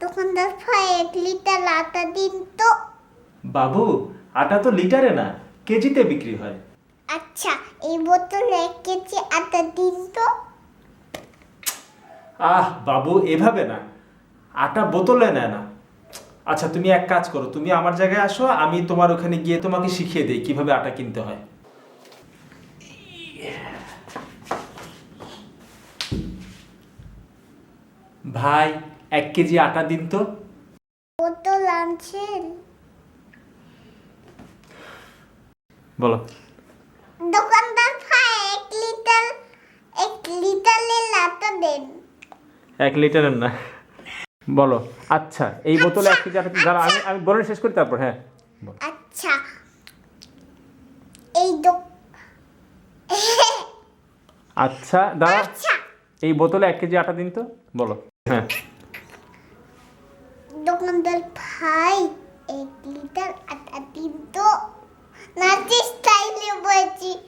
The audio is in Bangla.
দোকানদার ভাই 1 লিটার আটা দিন তো। বাবু, আটা তো লিটারে না, কেজিতে বিক্রি হয়। আচ্ছা, এই বোতলে 1 কেজি আটা দিন তো। বাবু, এভাবে না, আটা বোতলে নেয় না। আচ্ছা, তুমি এক কাজ করো, তুমি আমার জায়গায় আসো, আমি তোমার ওখানে গিয়ে তোমাকে শিখিয়ে দিই কিভাবে আটা কিনতে হয়। ভাই, 1 কেজি আটা দিন তো। বোতল আনছেন? বলো। দোকানদার ভাই 1 লিটারের আটা দেন। 1 লিটারের না, বলো। আচ্ছা, এই বোতলে 1 কেজি আটা দাঁড়া, আচ্ছা। আমি বলে শেষ করি, তারপর হ্যাঁ বলো। আচ্ছা, এই দো আচ্ছা দাঁড়া, আচ্ছা, এই বোতলে 1 কেজি আটা দিন তো, বলো। হ্যাঁ। দোকানদার ভাই 1 লিটার আটা দিন তো। নাচিস